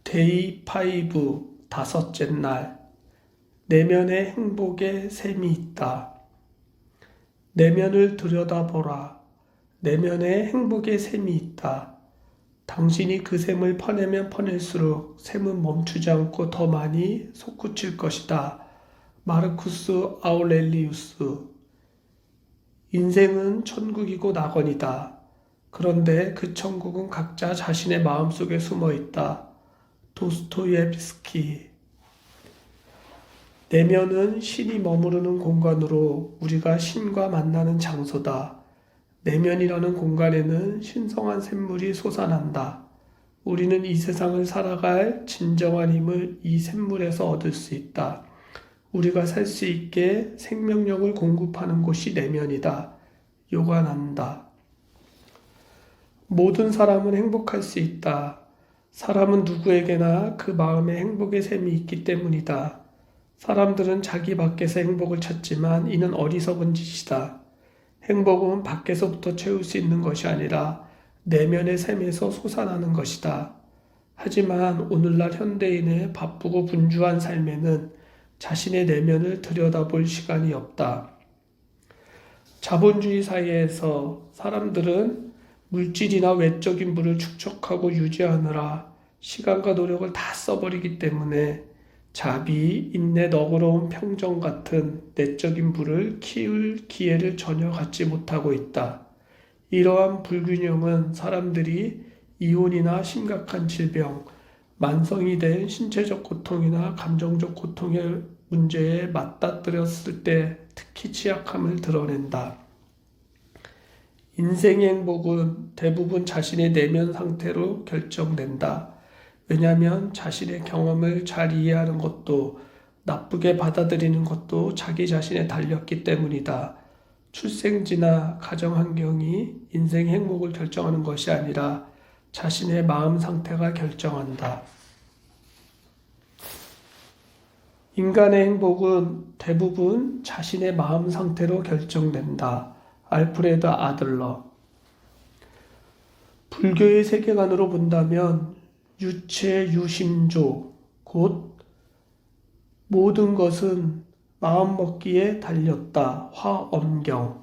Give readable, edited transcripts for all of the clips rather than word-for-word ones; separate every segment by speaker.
Speaker 1: 데이 5 다섯째 날. 내면의 행복의 샘이 있다. 내면을 들여다보라. 내면의 행복의 샘이 있다. 당신이 그 샘을 퍼내면 퍼낼수록 샘은 멈추지 않고 더 많이 솟구칠 것이다. 마르쿠스 아우렐리우스. 인생은 천국이고 낙원이다. 그런데 그 천국은 각자 자신의 마음속에 숨어 있다. 도스토옙스키. 내면은 신이 머무르는 공간으로 우리가 신과 만나는 장소다. 내면이라는 공간에는 신성한 샘물이 솟아난다. 우리는 이 세상을 살아갈 진정한 힘을 이 샘물에서 얻을 수 있다. 우리가 살 수 있게 생명력을 공급하는 곳이 내면이다. 요가난다. 모든 사람은 행복할 수 있다. 사람은 누구에게나 그 마음에 행복의 샘이 있기 때문이다. 사람들은 자기 밖에서 행복을 찾지만 이는 어리석은 짓이다. 행복은 밖에서부터 채울 수 있는 것이 아니라 내면의 샘에서 솟아나는 것이다. 하지만 오늘날 현대인의 바쁘고 분주한 삶에는 자신의 내면을 들여다볼 시간이 없다. 자본주의 사회에서 사람들은 물질이나 외적인 부를 축적하고 유지하느라 시간과 노력을 다 써버리기 때문에 자비, 인내, 너그러움, 평정 같은 내적인 부를 키울 기회를 전혀 갖지 못하고 있다. 이러한 불균형은 사람들이 이혼이나 심각한 질병, 만성이 된 신체적 고통이나 감정적 고통의 문제에 맞닥뜨렸을 때 특히 취약함을 드러낸다. 인생의 행복은 대부분 자신의 내면 상태로 결정된다. 왜냐하면 자신의 경험을 잘 이해하는 것도 나쁘게 받아들이는 것도 자기 자신에 달렸기 때문이다. 출생지나 가정 환경이 인생의 행복을 결정하는 것이 아니라 자신의 마음 상태가 결정한다. 인간의 행복은 대부분 자신의 마음 상태로 결정된다. 알프레드 아들러. 불교의 세계관으로 본다면 유체유심조, 곧 모든 것은 마음먹기에 달렸다. 화엄경.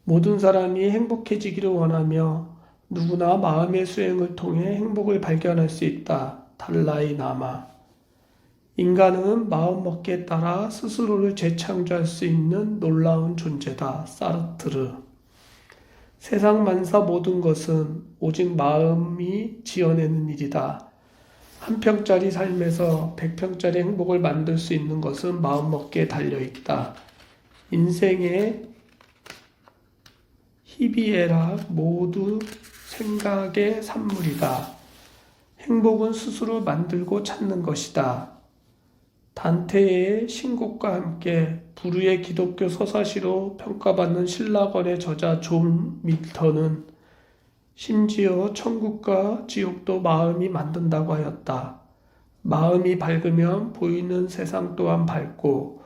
Speaker 1: 모든 사람이 행복해지기를 원하며 누구나 마음의 수행을 통해 행복을 발견할 수 있다. 달라이 라마. 인간은 마음먹기에 따라 스스로를 재창조할 수 있는 놀라운 존재다. 사르트르. 세상 만사 모든 것은 오직 마음이 지어내는 일이다. 한 평짜리 삶에서 100평짜리 행복을 만들 수 있는 것은 마음먹기에 달려있다. 인생의 희비애락 모두 생각의 산물이다. 행복은 스스로 만들고 찾는 것이다. 단테의 신곡과 함께 불후의 기독교 서사시로 평가받는 신라권의 저자 존 밀턴은 심지어 천국과 지옥도 마음이 만든다고 하였다. 마음이 밝으면 보이는 세상 또한 밝고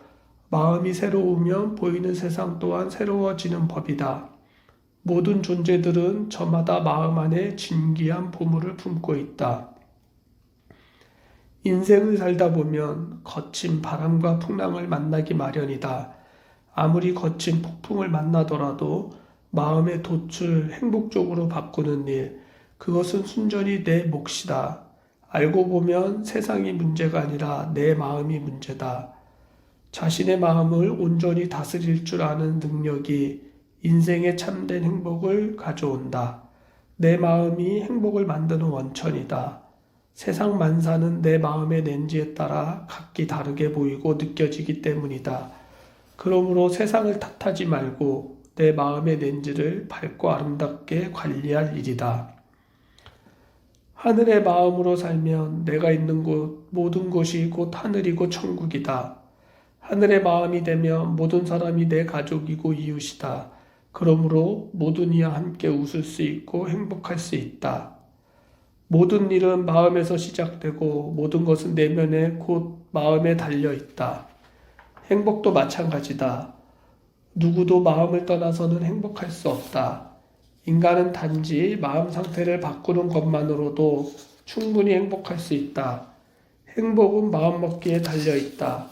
Speaker 1: 마음이 새로우면 보이는 세상 또한 새로워지는 법이다. 모든 존재들은 저마다 마음 안에 진귀한 보물을 품고 있다. 인생을 살다 보면 거친 바람과 풍랑을 만나기 마련이다. 아무리 거친 폭풍을 만나더라도 마음의 돛을 행복 쪽으로 바꾸는 일, 그것은 순전히 내 몫이다. 알고 보면 세상이 문제가 아니라 내 마음이 문제다. 자신의 마음을 온전히 다스릴 줄 아는 능력이 인생의 참된 행복을 가져온다. 내 마음이 행복을 만드는 원천이다. 세상 만사는 내 마음의 렌즈에 따라 각기 다르게 보이고 느껴지기 때문이다. 그러므로 세상을 탓하지 말고 내 마음의 렌즈를 밝고 아름답게 관리할 일이다. 하늘의 마음으로 살면 내가 있는 곳, 모든 곳이 곧 하늘이고 천국이다. 하늘의 마음이 되면 모든 사람이 내 가족이고 이웃이다. 그러므로 모든 이와 함께 웃을 수 있고 행복할 수 있다. 모든 일은 마음에서 시작되고 모든 것은 내면에 곧 마음에 달려 있다. 행복도 마찬가지다. 누구도 마음을 떠나서는 행복할 수 없다. 인간은 단지 마음 상태를 바꾸는 것만으로도 충분히 행복할 수 있다. 행복은 마음먹기에 달려있다.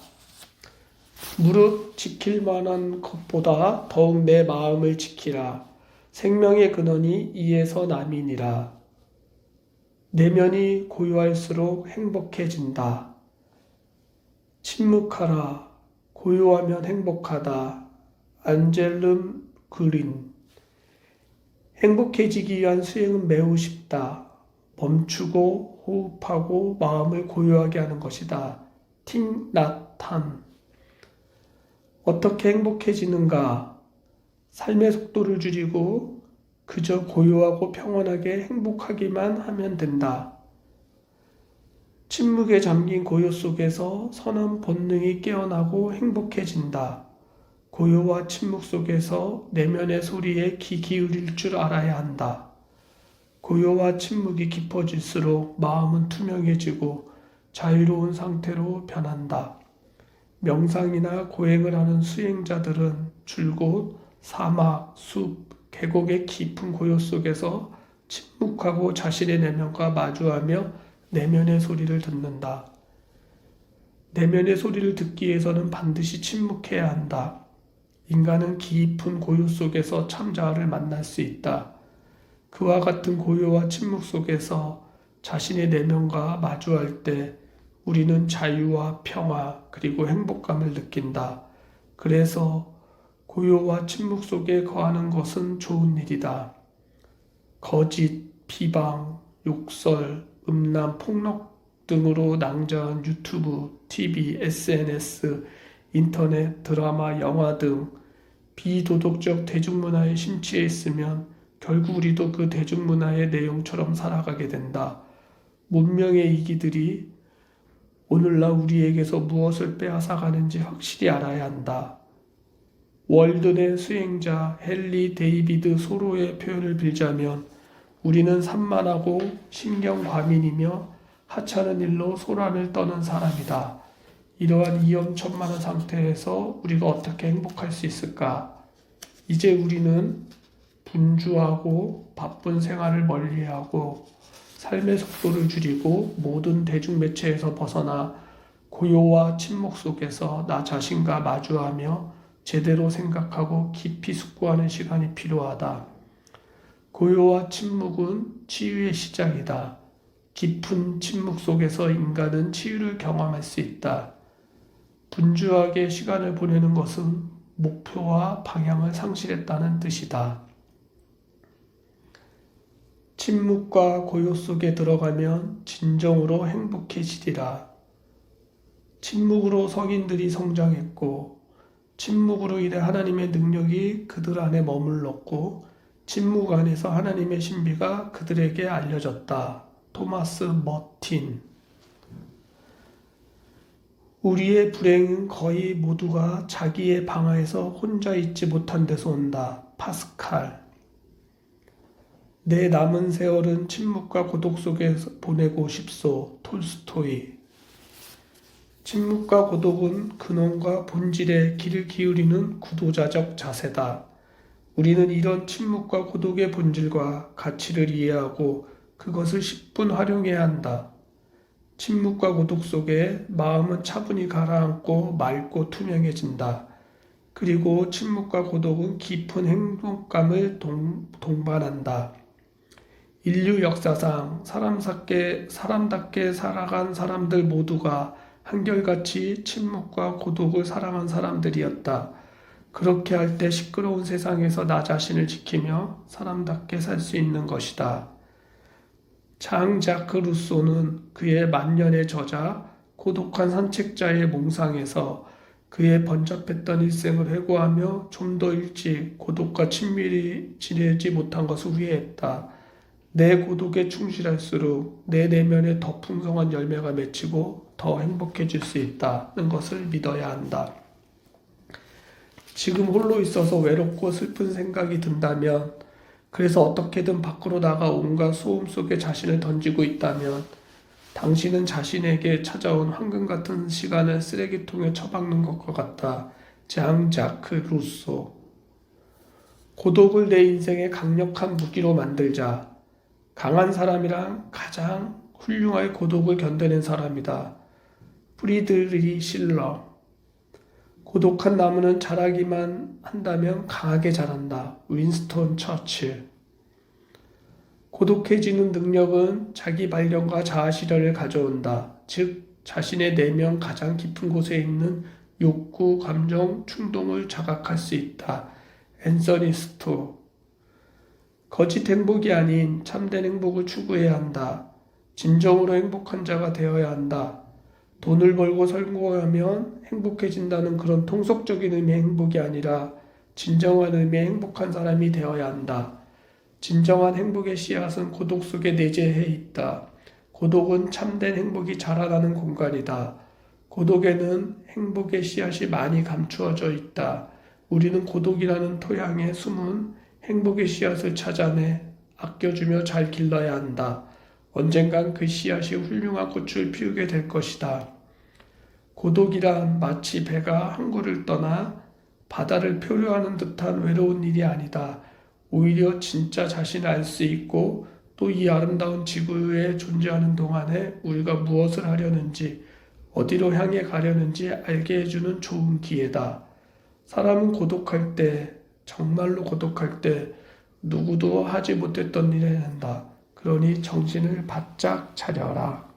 Speaker 1: 무릇 지킬 만한 것보다 더욱 내 마음을 지키라. 생명의 근원이 이에서 남이니라. 내면이 고요할수록 행복해진다. 침묵하라. 고요하면 행복하다. 안젤름 그린. 행복해지기 위한 수행은 매우 쉽다. 멈추고 호흡하고 마음을 고요하게 하는 것이다. 틴 나탄. 어떻게 행복해지는가? 삶의 속도를 줄이고 그저 고요하고 평온하게 행복하기만 하면 된다. 침묵에 잠긴 고요 속에서 선한 본능이 깨어나고 행복해진다. 고요와 침묵 속에서 내면의 소리에 귀 기울일 줄 알아야 한다. 고요와 침묵이 깊어질수록 마음은 투명해지고 자유로운 상태로 변한다. 명상이나 고행을 하는 수행자들은 줄곧 사막, 숲, 계곡의 깊은 고요 속에서 침묵하고 자신의 내면과 마주하며 내면의 소리를 듣는다. 내면의 소리를 듣기 위해서는 반드시 침묵해야 한다. 인간은 깊은 고요 속에서 참자아를 만날 수 있다. 그와 같은 고요와 침묵 속에서 자신의 내면과 마주할 때 우리는 자유와 평화 그리고 행복감을 느낀다. 그래서 고요와 침묵 속에 거하는 것은 좋은 일이다. 거짓, 비방, 욕설, 음란, 폭력 등으로 낭자한 유튜브, TV, SNS, 인터넷, 드라마, 영화 등 비도덕적 대중문화에 심취해 있으면 결국 우리도 그 대중문화의 내용처럼 살아가게 된다. 문명의 이기들이 오늘날 우리에게서 무엇을 빼앗아가는지 확실히 알아야 한다. 월든의 수행자 헨리 데이비드 소로의 표현을 빌자면 우리는 산만하고 신경과민이며 하찮은 일로 소란을 떠는 사람이다. 이러한 위험천만한 상태에서 우리가 어떻게 행복할 수 있을까? 이제 우리는 분주하고 바쁜 생활을 멀리하고 삶의 속도를 줄이고 모든 대중매체에서 벗어나 고요와 침묵 속에서 나 자신과 마주하며 제대로 생각하고 깊이 숙고하는 시간이 필요하다. 고요와 침묵은 치유의 시작이다. 깊은 침묵 속에서 인간은 치유를 경험할 수 있다. 분주하게 시간을 보내는 것은 목표와 방향을 상실했다는 뜻이다. 침묵과 고요 속에 들어가면 진정으로 행복해지리라. 침묵으로 성인들이 성장했고 침묵으로 인해 하나님의 능력이 그들 안에 머물렀고 침묵 안에서 하나님의 신비가 그들에게 알려졌다. 토마스 머틴. 우리의 불행은 거의 모두가 자기의 방아에서 혼자 있지 못한 데서 온다. 파스칼. 내 남은 세월은 침묵과 고독 속에서 보내고 싶소. 톨스토이. 침묵과 고독은 근원과 본질에 귀를 기울이는 구도자적 자세다. 우리는 이런 침묵과 고독의 본질과 가치를 이해하고 그것을 10분 활용해야 한다. 침묵과 고독 속에 마음은 차분히 가라앉고 맑고 투명해진다. 그리고 침묵과 고독은 깊은 행복감을 동반한다. 인류 역사상 사람답게 살아간 사람들 모두가 한결같이 침묵과 고독을 사랑한 사람들이었다. 그렇게 할 때 시끄러운 세상에서 나 자신을 지키며 사람답게 살 수 있는 것이다. 장 자크 루소는 그의 만년의 저자 고독한 산책자의 몽상에서 그의 번잡했던 일생을 회고하며 좀 더 일찍 고독과 친밀히 지내지 못한 것을 후회했다. 내 고독에 충실할수록 내 내면에 더 풍성한 열매가 맺히고 더 행복해질 수 있다는 것을 믿어야 한다. 지금 홀로 있어서 외롭고 슬픈 생각이 든다면, 그래서 어떻게든 밖으로 나가 온갖 소음 속에 자신을 던지고 있다면 당신은 자신에게 찾아온 황금 같은 시간을 쓰레기통에 처박는 것과 같다. 장 자크 루소. 고독을 내 인생의 강력한 무기로 만들자. 강한 사람이란 가장 훌륭하게 고독을 견뎌낸 사람이다. 프리드리히 실러. 고독한 나무는 자라기만 한다면 강하게 자란다. 윈스턴 처칠. 고독해지는 능력은 자기 발견과 자아 실현을 가져온다. 즉, 자신의 내면 가장 깊은 곳에 있는 욕구, 감정, 충동을 자각할 수 있다. 앤서니 스토. 거짓 행복이 아닌 참된 행복을 추구해야 한다. 진정으로 행복한 자가 되어야 한다. 돈을 벌고 성공하면 행복해진다는 그런 통속적인 의미의 행복이 아니라 진정한 의미의 행복한 사람이 되어야 한다. 진정한 행복의 씨앗은 고독 속에 내재해 있다. 고독은 참된 행복이 자라나는 공간이다. 고독에는 행복의 씨앗이 많이 감추어져 있다. 우리는 고독이라는 토양에 숨은 행복의 씨앗을 찾아내 아껴주며 잘 길러야 한다. 언젠간 그 씨앗이 훌륭한 꽃을 피우게 될 것이다. 고독이란 마치 배가 항구를 떠나 바다를 표류하는 듯한 외로운 일이 아니다. 오히려 진짜 자신을 알 수 있고 또 이 아름다운 지구에 존재하는 동안에 우리가 무엇을 하려는지 어디로 향해 가려는지 알게 해주는 좋은 기회다. 사람은 고독할 때, 정말로 고독할 때 누구도 하지 못했던 일을 한다. 그러니 정신을 바짝 차려라.